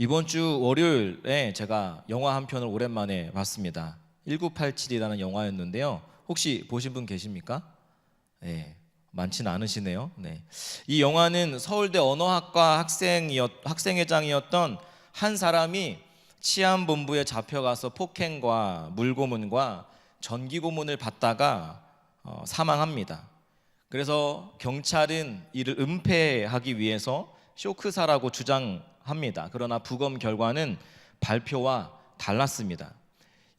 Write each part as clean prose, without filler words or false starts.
이번 주 월요일에 제가 영화 한 편을 오랜만에 봤습니다. 1987이라는 영화였는데요. 혹시 보신 분 계십니까? 네, 많지는 않으시네요. 네. 이 영화는 서울대 언어학과 학생회장이었던 한 사람이 치안본부에 잡혀가서 폭행과 물고문과 전기고문을 받다가 사망합니다. 그래서 경찰은 이를 은폐하기 위해서 쇼크사라고 주장합니다. 그러나 부검 결과는 발표와 달랐습니다.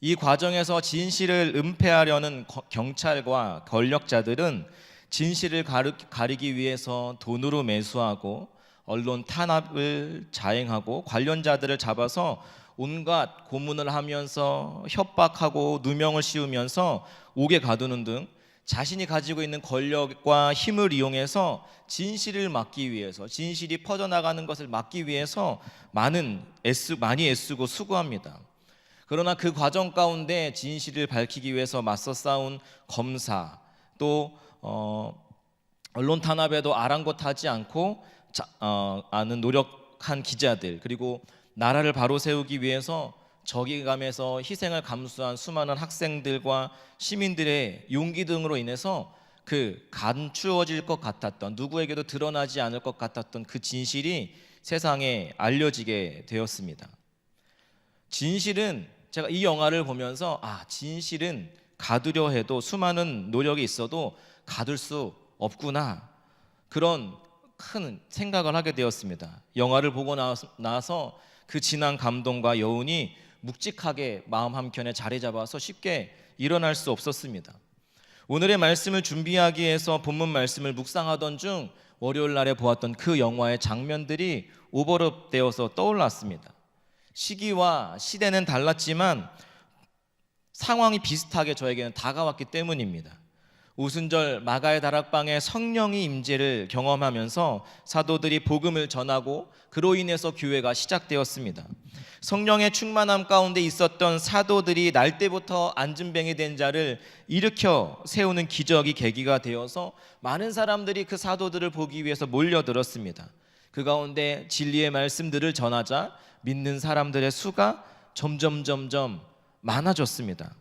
이 과정에서 진실을 은폐하려는 경찰과 권력자들은 진실을 가리기 위해서 돈으로 매수하고 언론 탄압을 자행하고 관련자들을 잡아서 온갖 고문을 하면서 협박하고 누명을 씌우면서 옥에 가두는 등 자신이 가지고 있는 권력과 힘을 이용해서 진실을 막기 위해서, 진실이 퍼져나가는 것을 막기 위해서 많이 애쓰고 수고합니다. 그러나 그 과정 가운데 진실을 밝히기 위해서 맞서 싸운 검사, 또 언론 탄압에도 아랑곳하지 않고 아는 노력한 기자들, 그리고 나라를 바로 세우기 위해서 적의감에서 희생을 감수한 수많은 학생들과 시민들의 용기 등으로 인해서 그 감추어질 것 같았던, 누구에게도 드러나지 않을 것 같았던 그 진실이 세상에 알려지게 되었습니다. 진실은, 제가 이 영화를 보면서 진실은 가두려 해도 수많은 노력이 있어도 가둘 수 없구나, 그런 큰 생각을 하게 되었습니다. 영화를 보고 나서 그 진한 감동과 여운이 묵직하게 마음 한켠에 자리 잡아서 쉽게 일어날 수 없었습니다. 오늘의 말씀을 준비하기 위해서 본문 말씀을 묵상하던 중 월요일 날에 보았던 그 영화의 장면들이 오버랩되어서 떠올랐습니다. 시기와 시대는 달랐지만 상황이 비슷하게 저에게는 다가왔기 때문입니다. 오순절 마가의 다락방에 성령의 임재를 경험하면서 사도들이 복음을 전하고 그로 인해서 교회가 시작되었습니다. 성령의 충만함 가운데 있었던 사도들이 날 때부터 안진뱅이 된 자를 일으켜 세우는 기적이 계기가 되어서 많은 사람들이 그 사도들을 보기 위해서 몰려들었습니다. 그 가운데 진리의 말씀들을 전하자 믿는 사람들의 수가 점점 많아졌습니다.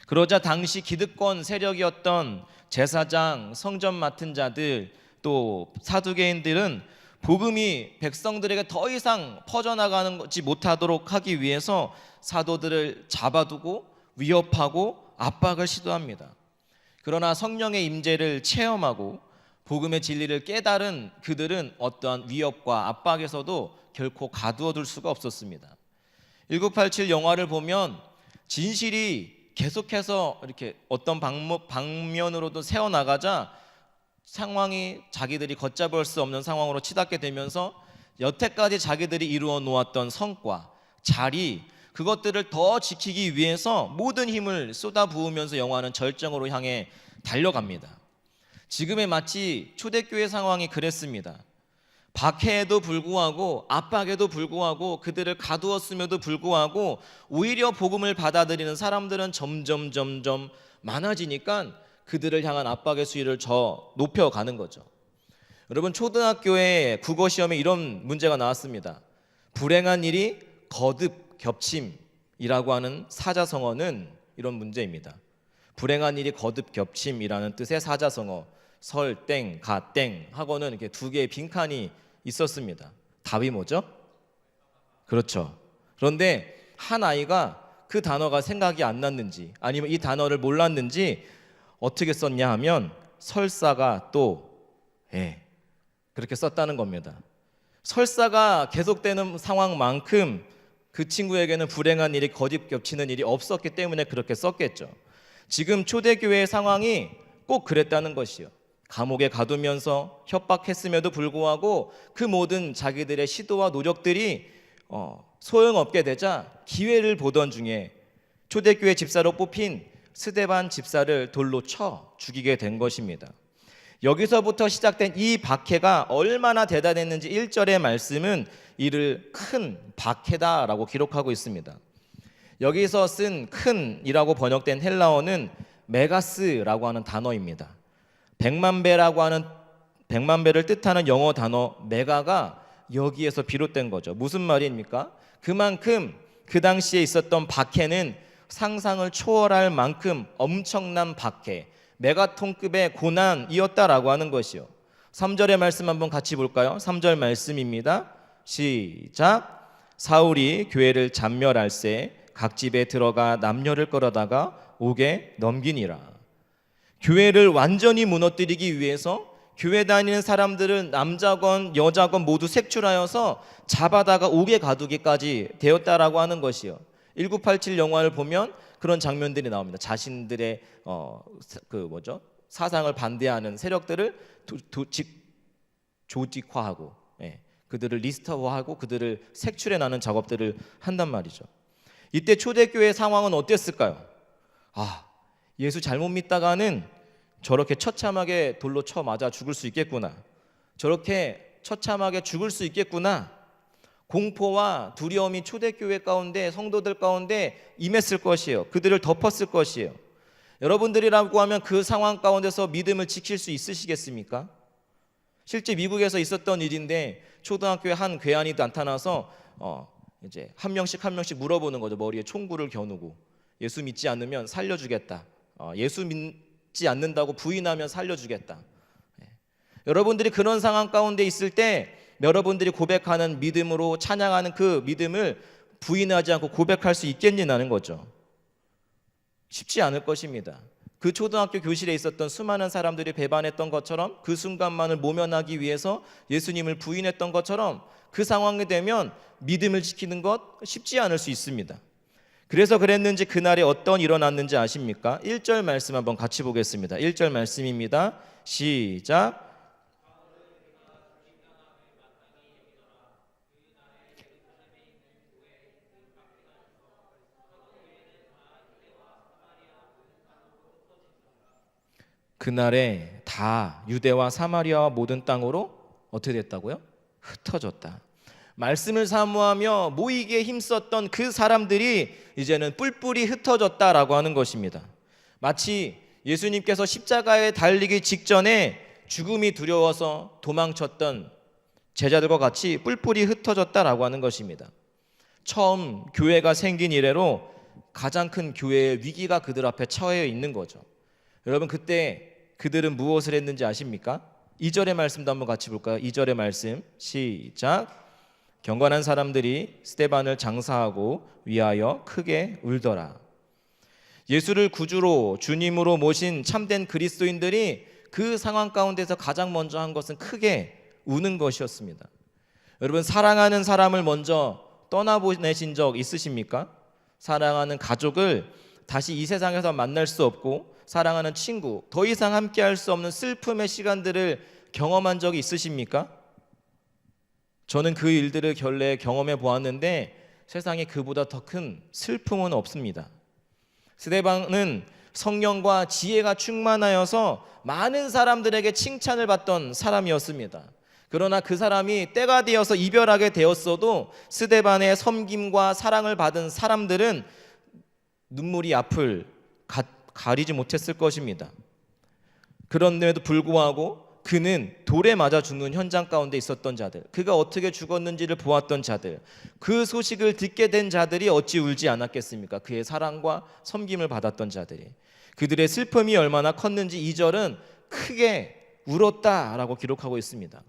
그러자 당시 기득권 세력이었던 제사장, 성전 맡은 자들, 또 사두개인들은 복음이 백성들에게 더 이상 퍼져나가지 못하도록 하기 위해서 사도들을 잡아두고 위협하고 압박을 시도합니다. 그러나 성령의 임재를 체험하고 복음의 진리를 깨달은 그들은 어떠한 위협과 압박에서도 결코 가두어둘 수가 없었습니다. 1987 영화를 보면 진실이 계속해서 이렇게 어떤 방면으로도 새어나가자 상황이 자기들이 걷잡을 수 없는 상황으로 치닫게 되면서 여태까지 자기들이 이루어 놓았던 성과, 자리, 그것들을 더 지키기 위해서 모든 힘을 쏟아부으면서 영화는 절정으로 향해 달려갑니다. 지금의 마치 초대교회 상황이 그랬습니다. 박해에도 불구하고 압박에도 불구하고 그들을 가두었음에도 불구하고 오히려 복음을 받아들이는 사람들은 점점 많아지니까 그들을 향한 압박의 수위를 높여가는 거죠. 여러분, 초등학교의 국어시험에 이런 문제가 나왔습니다. 불행한 일이 거듭 겹침이라고 하는 사자성어는 이런 문제입니다. 불행한 일이 거듭 겹침이라는 뜻의 사자성어, 설, 땡, 가, 땡 하고는 이렇게 두 개의 빈칸이 있었습니다. 답이 뭐죠? 그렇죠. 그런데 한 아이가 그 단어가 생각이 안 났는지 아니면 이 단어를 몰랐는지 어떻게 썼냐 하면 설사가 또 그렇게 썼다는 겁니다. 설사가 계속되는 상황만큼 그 친구에게는 불행한 일이 거듭 겹치는 일이 없었기 때문에 그렇게 썼겠죠. 지금 초대교회의 상황이 꼭 그랬다는 것이요. 감옥에 가두면서 협박했음에도 불구하고 그 모든 자기들의 시도와 노력들이 소용없게 되자 기회를 보던 중에 초대교회 집사로 뽑힌 스데반 집사를 돌로 쳐 죽이게 된 것입니다. 여기서부터 시작된 이 박해가 얼마나 대단했는지 1절의 말씀은 이를 큰 박해다라고 기록하고 있습니다. 여기서 쓴 큰이라고 번역된 헬라어는 메가스라고 하는 단어입니다. 100만 배를 뜻하는 영어 단어 메가가 여기에서 비롯된 거죠. 무슨 말입니까? 그만큼 그 당시에 있었던 박해는 상상을 초월할 만큼 엄청난 박해, 메가톤급의 고난이었다라고 하는 것이요. 3절의 말씀 한번 같이 볼까요? 3절 말씀입니다. 시작. 사울이 교회를 잔멸할세 각 집에 들어가 남녀를 끌어다가 옥에 넘기니라. 교회를 완전히 무너뜨리기 위해서 교회 다니는 사람들을 남자건 여자건 모두 색출하여서 잡아다가 옥에 가두기까지 되었다라고 하는 것이요. 1987 영화를 보면 그런 장면들이 나옵니다. 자신들의 사상을 반대하는 세력들을 조직화하고, 그들을 리스트화하고 그들을 색출해내는 작업들을 한단 말이죠. 이때 초대교회의 상황은 어땠을까요? 예수 잘못 믿다가는 저렇게 처참하게 돌로 쳐 맞아 죽을 수 있겠구나, 저렇게 처참하게 죽을 수 있겠구나, 공포와 두려움이 초대교회 가운데, 성도들 가운데 임했을 것이에요. 그들을 덮었을 것이에요. 여러분들이라고 하면 그 상황 가운데서 믿음을 지킬 수 있으시겠습니까? 실제 미국에서 있었던 일인데, 초등학교에 한 괴한이 나타나서 이제 한 명씩 물어보는 거죠. 머리에 총구를 겨누고, 예수 믿지 않으면 살려주겠다, 예수 믿지 않는다고 부인하면 살려주겠다. 여러분들이 그런 상황 가운데 있을 때 여러분들이 고백하는 믿음으로 찬양하는 그 믿음을 부인하지 않고 고백할 수 있겠냐는 거죠. 쉽지 않을 것입니다. 그 초등학교 교실에 있었던 수많은 사람들이 배반했던 것처럼, 그 순간만을 모면하기 위해서 예수님을 부인했던 것처럼, 그 상황이 되면 믿음을 지키는 것 쉽지 않을 수 있습니다. 그래서 그랬는지 그날에 어떤 일어났는지 아십니까? 1절 말씀 한번 같이 보겠습니다. 1절 말씀입니다. 시작. 그날에 다 유대와 사마리아와 모든 땅으로 어떻게 됐다고요? 흩어졌다. 말씀을 사모하며 모이기에 힘썼던 그 사람들이 이제는 뿔뿔이 흩어졌다라고 하는 것입니다. 마치 예수님께서 십자가에 달리기 직전에 죽음이 두려워서 도망쳤던 제자들과 같이 뿔뿔이 흩어졌다라고 하는 것입니다. 처음 교회가 생긴 이래로 가장 큰 교회의 위기가 그들 앞에 처해 있는 거죠. 여러분, 그때 그들은 무엇을 했는지 아십니까? 2절의 말씀도 한번 같이 볼까요? 2절의 말씀 시작. 경건한 사람들이 스데반을 장사하고 위하여 크게 울더라. 예수를 구주로 주님으로 모신 참된 그리스도인들이 그 상황 가운데서 가장 먼저 한 것은 크게 우는 것이었습니다. 여러분, 사랑하는 사람을 먼저 떠나보내신 적 있으십니까? 사랑하는 가족을 다시 이 세상에서 만날 수 없고, 사랑하는 친구, 더 이상 함께 할 수 없는 슬픔의 시간들을 경험한 적이 있으십니까? 저는 그 일들을 결례 경험해 보았는데 세상에 그보다 더 큰 슬픔은 없습니다. 스데반은 성령과 지혜가 충만하여서 많은 사람들에게 칭찬을 받던 사람이었습니다. 그러나 그 사람이 때가 되어서 이별하게 되었어도 스데반의 섬김과 사랑을 받은 사람들은 눈물이 앞을 가리지 못했을 것입니다. 그런데도 불구하고 그는 돌에 맞아 죽는 현장 가운데 있었던 자들, 그가 어떻게 죽었는지를 보았던 자들, 그 소식을 듣게 된 자들이 어찌 울지 않았겠습니까? 그의 사랑과 섬김을 받았던 자들이. 그들의 슬픔이 얼마나 컸는지 2절은 크게 울었다라고 기록하고 있습니다.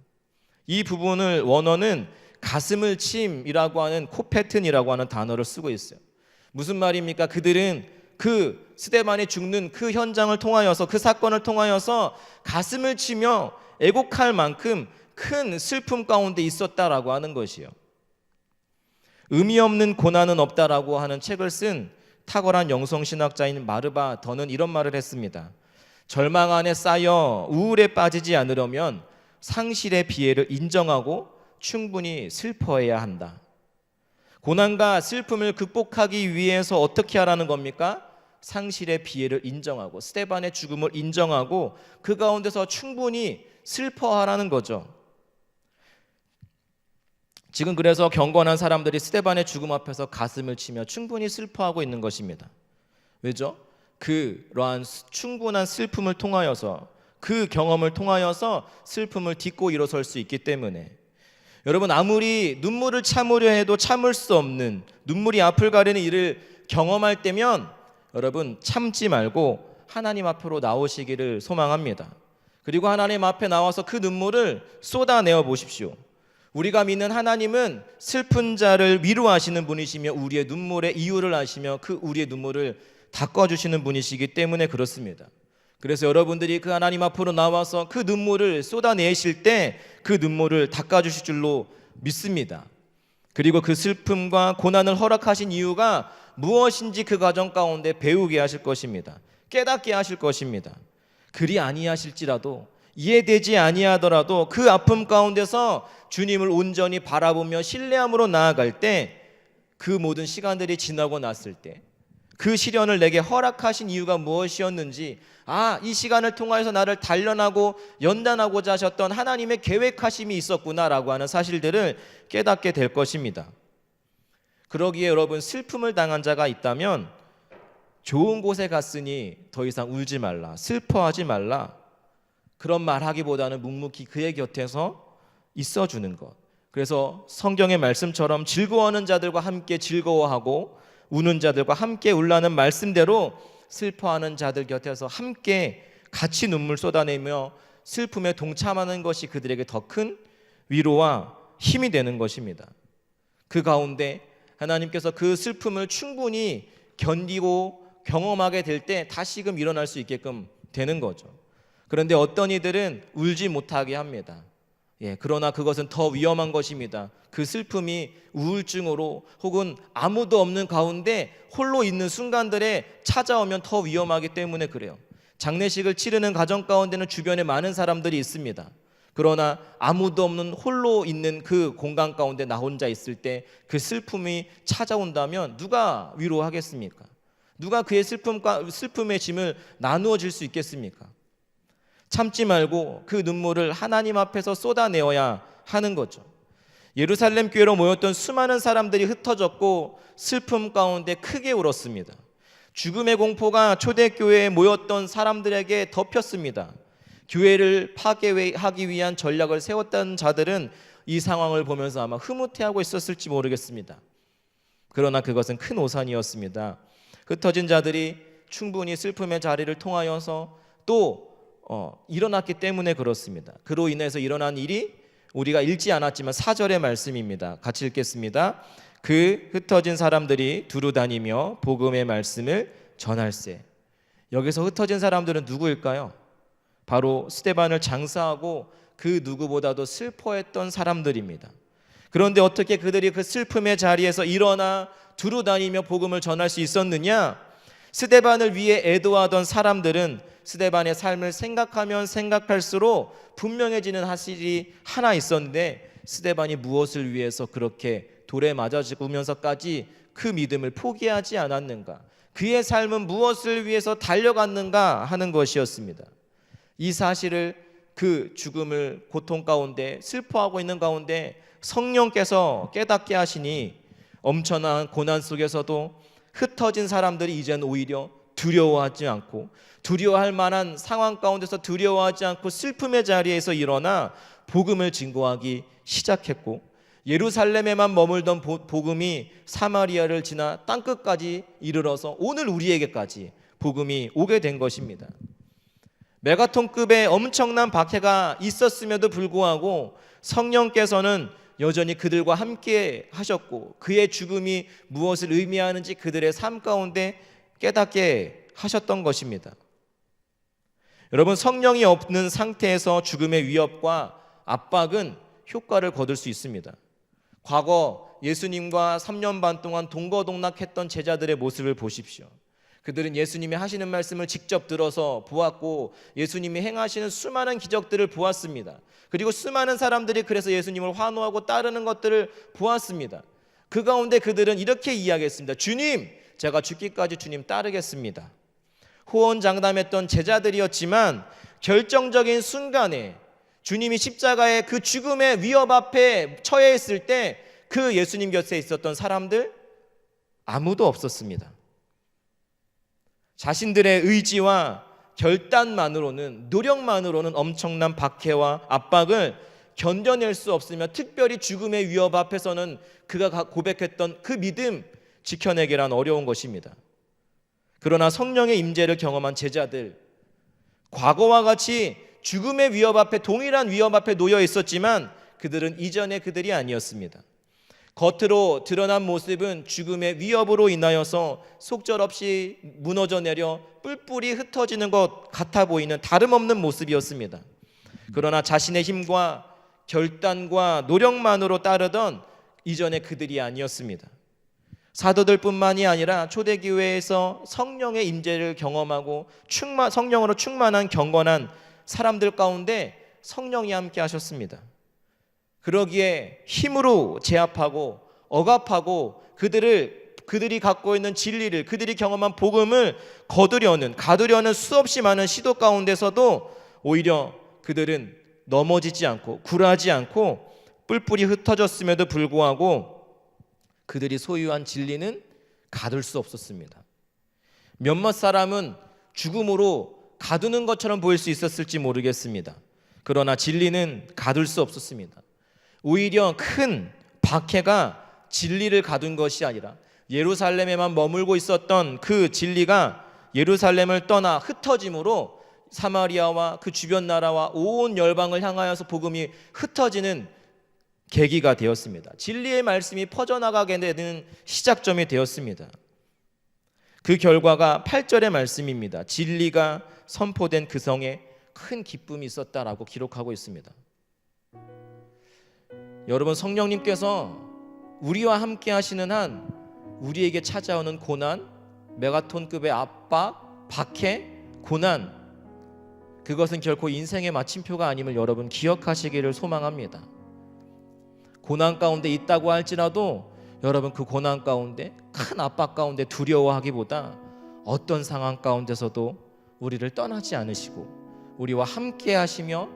이 부분을 원어는 가슴을 침이라고 하는 코페튼이라고 하는 단어를 쓰고 있어요. 무슨 말입니까? 그들은 그 스데반이 죽는 그 현장을 통하여서, 그 사건을 통하여서 가슴을 치며 애곡할 만큼 큰 슬픔 가운데 있었다라고 하는 것이요. 의미 없는 고난은 없다라고 하는 책을 쓴 탁월한 영성신학자인 마르바 더는 이런 말을 했습니다. 절망 안에 쌓여 우울에 빠지지 않으려면 상실의 비애를 인정하고 충분히 슬퍼해야 한다. 고난과 슬픔을 극복하기 위해서 어떻게 하라는 겁니까? 상실의 비애를 인정하고 스데반의 죽음을 인정하고 그 가운데서 충분히 슬퍼하라는 거죠. 지금 그래서 경건한 사람들이 스데반의 죽음 앞에서 가슴을 치며 충분히 슬퍼하고 있는 것입니다. 왜죠? 그러한 충분한 슬픔을 통하여서, 그 경험을 통하여서 슬픔을 딛고 일어설 수 있기 때문에. 여러분, 아무리 눈물을 참으려 해도 참을 수 없는, 눈물이 앞을 가리는 일을 경험할 때면 여러분, 참지 말고 하나님 앞으로 나오시기를 소망합니다. 그리고 하나님 앞에 나와서 그 눈물을 쏟아내어 보십시오. 우리가 믿는 하나님은 슬픈 자를 위로하시는 분이시며 우리의 눈물의 이유를 아시며 그 우리의 눈물을 닦아주시는 분이시기 때문에 그렇습니다. 그래서 여러분들이 그 하나님 앞으로 나와서 그 눈물을 쏟아내실 때 그 눈물을 닦아주실 줄로 믿습니다. 그리고 그 슬픔과 고난을 허락하신 이유가 무엇인지 그 과정 가운데 배우게 하실 것입니다. 깨닫게 하실 것입니다. 그리 아니하실지라도, 이해되지 아니하더라도 그 아픔 가운데서 주님을 온전히 바라보며 신뢰함으로 나아갈 때, 그 모든 시간들이 지나고 났을 때 그 시련을 내게 허락하신 이유가 무엇이었는지, 이 시간을 통하여서 나를 단련하고 연단하고자 하셨던 하나님의 계획하심이 있었구나라고 하는 사실들을 깨닫게 될 것입니다. 그러기에 여러분, 슬픔을 당한 자가 있다면 좋은 곳에 갔으니 더 이상 울지 말라, 슬퍼하지 말라, 그런 말하기보다는 묵묵히 그의 곁에서 있어주는 것. 그래서 성경의 말씀처럼 즐거워하는 자들과 함께 즐거워하고 우는 자들과 함께 울라는 말씀대로 슬퍼하는 자들 곁에서 함께 같이 눈물 쏟아내며 슬픔에 동참하는 것이 그들에게 더 큰 위로와 힘이 되는 것입니다. 그 가운데 하나님께서 그 슬픔을 충분히 견디고 경험하게 될 때 다시금 일어날 수 있게끔 되는 거죠. 그런데 어떤 이들은 울지 못하게 합니다. 그러나 그것은 더 위험한 것입니다. 그 슬픔이 우울증으로 혹은 아무도 없는 가운데 홀로 있는 순간들에 찾아오면 더 위험하기 때문에 그래요. 장례식을 치르는 가정 가운데는 주변에 많은 사람들이 있습니다. 그러나 아무도 없는 홀로 있는 그 공간 가운데 나 혼자 있을 때 그 슬픔이 찾아온다면 누가 위로하겠습니까? 누가 그의 슬픔의 짐을 나누어 줄 수 있겠습니까? 참지 말고 그 눈물을 하나님 앞에서 쏟아내어야 하는 거죠. 예루살렘 교회로 모였던 수많은 사람들이 흩어졌고 슬픔 가운데 크게 울었습니다. 죽음의 공포가 초대교회에 모였던 사람들에게 덮였습니다. 교회를 파괴하기 위한 전략을 세웠던 자들은 이 상황을 보면서 아마 흐뭇해하고 있었을지 모르겠습니다. 그러나 그것은 큰 오산이었습니다. 흩어진 자들이 충분히 슬픔의 자리를 통하여서 또 일어났기 때문에 그렇습니다. 그로 인해서 일어난 일이 우리가 읽지 않았지만 4절의 말씀입니다. 같이 읽겠습니다. 그 흩어진 사람들이 두루 다니며 복음의 말씀을 전할세. 여기서 흩어진 사람들은 누구일까요? 바로 스데반을 장사하고 그 누구보다도 슬퍼했던 사람들입니다. 그런데 어떻게 그들이 그 슬픔의 자리에서 일어나 두루 다니며 복음을 전할 수 있었느냐? 스데반을 위해 애도하던 사람들은 스데반의 삶을 생각하면 생각할수록 분명해지는 사실이 하나 있었는데, 스데반이 무엇을 위해서 그렇게 돌에 맞아 죽으면서까지 그 믿음을 포기하지 않았는가, 그의 삶은 무엇을 위해서 달려갔는가 하는 것이었습니다. 이 사실을, 그 죽음을 고통 가운데 슬퍼하고 있는 가운데 성령께서 깨닫게 하시니 엄청난 고난 속에서도 흩어진 사람들이 이제는 오히려 두려워하지 않고, 두려워할 만한 상황 가운데서 두려워하지 않고 슬픔의 자리에서 일어나 복음을 증거하기 시작했고, 예루살렘에만 머물던 복음이 사마리아를 지나 땅끝까지 이르러서 오늘 우리에게까지 복음이 오게 된 것입니다. 메가톤급의 엄청난 박해가 있었음에도 불구하고 성령께서는 여전히 그들과 함께 하셨고, 그의 죽음이 무엇을 의미하는지 그들의 삶 가운데 깨닫게 하셨던 것입니다. 여러분, 성령이 없는 상태에서 죽음의 위협과 압박은 효과를 거둘 수 있습니다. 과거 예수님과 3년 반 동안 동거동락했던 제자들의 모습을 보십시오. 그들은 예수님이 하시는 말씀을 직접 들어서 보았고, 예수님이 행하시는 수많은 기적들을 보았습니다. 그리고 수많은 사람들이 그래서 예수님을 환호하고 따르는 것들을 보았습니다. 그 가운데 그들은 이렇게 이야기했습니다. 주님, 제가 죽기까지 주님 따르겠습니다. 호언장담했던 제자들이었지만 결정적인 순간에 주님이 십자가의 그 죽음의 위협 앞에 처해 있을 때 그 예수님 곁에 있었던 사람들 아무도 없었습니다. 자신들의 의지와 결단만으로는, 노력만으로는 엄청난 박해와 압박을 견뎌낼 수 없으며 특별히 죽음의 위협 앞에서는 그가 고백했던 그 믿음 지켜내기란 어려운 것입니다. 그러나 성령의 임재를 경험한 제자들, 과거와 같이 죽음의 위협 앞에, 동일한 위협 앞에 놓여 있었지만 그들은 이전의 그들이 아니었습니다. 겉으로 드러난 모습은 죽음의 위협으로 인하여서 속절없이 무너져 내려 뿔뿔이 흩어지는 것 같아 보이는 다름없는 모습이었습니다. 그러나 자신의 힘과 결단과 노력만으로 따르던 이전의 그들이 아니었습니다. 사도들뿐만이 아니라 초대교회에서 성령의 임재를 경험하고 성령으로 충만한 경건한 사람들 가운데 성령이 함께 하셨습니다. 그러기에 힘으로 제압하고 억압하고 그들이 갖고 있는 진리를, 그들이 경험한 복음을 가두려는 수없이 많은 시도 가운데서도 오히려 그들은 넘어지지 않고 굴하지 않고 뿔뿔이 흩어졌음에도 불구하고 그들이 소유한 진리는 가둘 수 없었습니다. 몇몇 사람은 죽음으로 가두는 것처럼 보일 수 있었을지 모르겠습니다. 그러나 진리는 가둘 수 없었습니다. 오히려 큰 박해가 진리를 가둔 것이 아니라 예루살렘에만 머물고 있었던 그 진리가 예루살렘을 떠나 흩어짐으로 사마리아와 그 주변 나라와 온 열방을 향하여서 복음이 흩어지는 계기가 되었습니다. 진리의 말씀이 퍼져나가게 되는 시작점이 되었습니다. 그 결과가 8절의 말씀입니다. 진리가 선포된 그 성에 큰 기쁨이 있었다라고 기록하고 있습니다. 여러분, 성령님께서 우리와 함께 하시는 한 우리에게 찾아오는 고난, 메가톤급의 압박, 박해, 고난, 그것은 결코 인생의 마침표가 아님을 여러분 기억하시기를 소망합니다. 고난 가운데 있다고 할지라도 여러분 그 고난 가운데, 큰 압박 가운데 두려워하기보다 어떤 상황 가운데서도 우리를 떠나지 않으시고 우리와 함께 하시며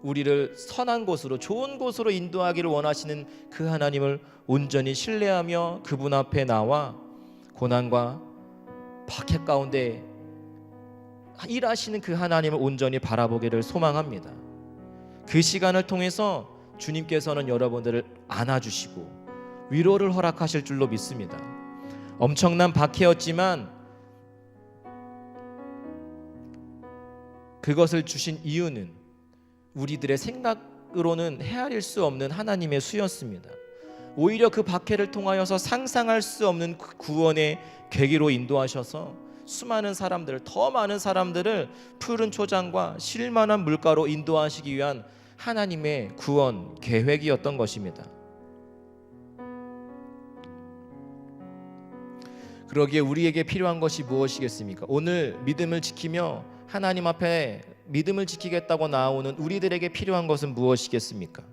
우리를 선한 곳으로, 좋은 곳으로 인도하기를 원하시는 그 하나님을 온전히 신뢰하며 그분 앞에 나와 고난과 박해 가운데 일하시는 그 하나님을 온전히 바라보기를 소망합니다. 그 시간을 통해서 주님께서는 여러분들을 안아주시고 위로를 허락하실 줄로 믿습니다. 엄청난 박해였지만 그것을 주신 이유는 우리들의 생각으로는 헤아릴 수 없는 하나님의 수였습니다. 오히려 그 박해를 통하여서 상상할 수 없는 구원의 계기로 인도하셔서 수많은 사람들을, 더 많은 사람들을 푸른 초장과 실만한 물가로 인도하시기 위한 하나님의 구원 계획이었던 것입니다. 그러기에 우리에게 필요한 것이 무엇이겠습니까? 오늘 믿음을 지키며 하나님 앞에 믿음을 지키겠다고 나오는 우리들에게 필요한 것은 무엇이겠습니까?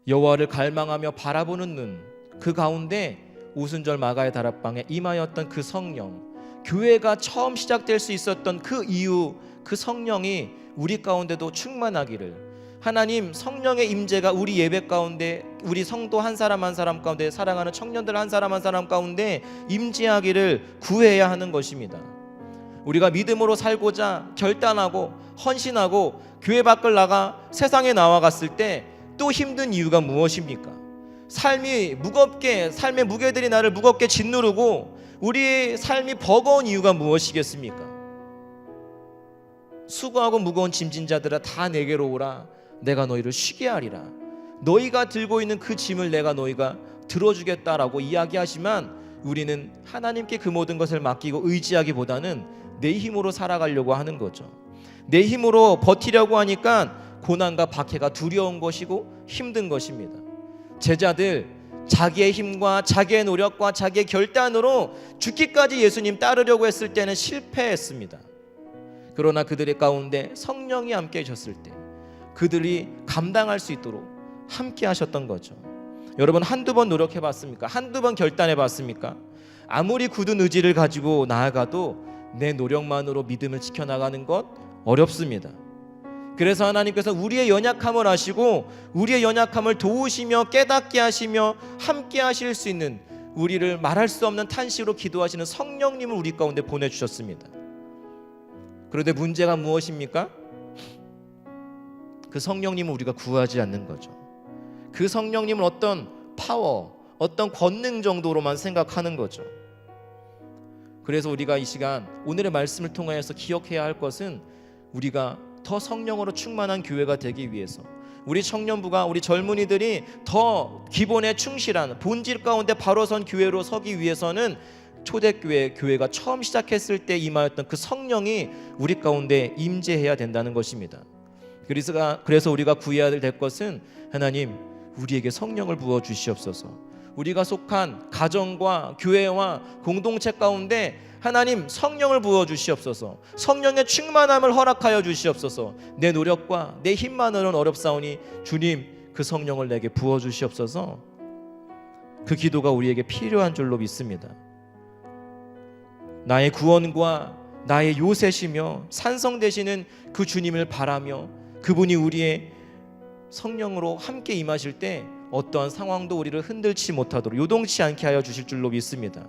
여호와를 갈망하며 바라보는 눈, 그 가운데 오순절 마가의 다락방에 임하였던 그 성령, 교회가 처음 시작될 수 있었던 그 이유, 그 성령이 우리 가운데도 충만하기를, 하나님 성령의 임재가 우리 예배 가운데, 우리 성도 한 사람 한 사람 가운데, 사랑하는 청년들 한 사람 한 사람 가운데 임재하기를 구해야 하는 것입니다. 우리가 믿음으로 살고자 결단하고 헌신하고 교회 밖을 나가 세상에 나와갔을 때 또 힘든 이유가 무엇입니까? 삶의 무게들이 나를 무겁게 짓누르고 우리의 삶이 버거운 이유가 무엇이겠습니까? 수고하고 무거운 짐진 자들아 다 내게로 오라, 내가 너희를 쉬게 하리라. 너희가 들고 있는 그 짐을 너희가 들어주겠다라고 이야기하지만 우리는 하나님께 그 모든 것을 맡기고 의지하기보다는 내 힘으로 살아가려고 하는 거죠. 내 힘으로 버티려고 하니까 고난과 박해가 두려운 것이고 힘든 것입니다. 제자들 자기의 힘과 자기의 노력과 자기의 결단으로 죽기까지 예수님 따르려고 했을 때는 실패했습니다. 그러나 그들의 가운데 성령이 함께 하셨을 때 그들이 감당할 수 있도록 함께 하셨던 거죠. 여러분, 한두 번 노력해 봤습니까? 한두 번 결단해 봤습니까? 아무리 굳은 의지를 가지고 나아가도 내 노력만으로 믿음을 지켜나가는 것 어렵습니다. 그래서 하나님께서 우리의 연약함을 아시고 우리의 연약함을 도우시며 깨닫게 하시며 함께 하실 수 있는, 우리를 말할 수 없는 탄식으로 기도하시는 성령님을 우리 가운데 보내주셨습니다. 그런데 문제가 무엇입니까? 그 성령님을 우리가 구하지 않는 거죠. 그 성령님은 어떤 파워, 어떤 권능 정도로만 생각하는 거죠. 그래서 우리가 이 시간 오늘의 말씀을 통하여서 기억해야 할 것은 우리가 더 성령으로 충만한 교회가 되기 위해서, 우리 청년부가, 우리 젊은이들이 더 기본에 충실한 본질 가운데 바로 선 교회로 서기 위해서는 초대교회, 교회가 처음 시작했을 때 임하였던 그 성령이 우리 가운데 임재해야 된다는 것입니다. 그래서 우리가 구해야 될 것은, 하나님 우리에게 성령을 부어 주시옵소서. 우리가 속한 가정과 교회와 공동체 가운데 하나님 성령을 부어 주시옵소서. 성령의 충만함을 허락하여 주시옵소서. 내 노력과 내 힘만으로는 어렵사오니 주님 그 성령을 내게 부어 주시옵소서. 그 기도가 우리에게 필요한 줄로 믿습니다. 나의 구원과 나의 요새시며 산성 되시는 그 주님을 바라며 그분이 우리의 성령으로 함께 임하실 때 어떠한 상황도 우리를 흔들지 못하도록 요동치 않게 하여 주실 줄로 믿습니다.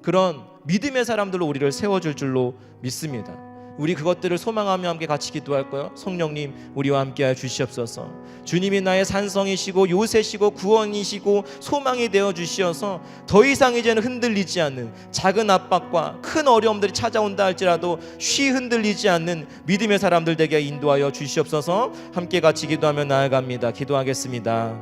그런 믿음의 사람들로 우리를 세워줄 줄로 믿습니다. 우리 그것들을 소망하며 함께 같이 기도할까요? 성령님 우리와 함께하여 주시옵소서. 주님이 나의 산성이시고 요새시고 구원이시고 소망이 되어 주시어서 더 이상 이제는 흔들리지 않는, 작은 압박과 큰 어려움들이 찾아온다 할지라도 쉬 흔들리지 않는 믿음의 사람들 되게 인도하여 주시옵소서. 함께 같이 기도하며 나아갑니다. 기도하겠습니다.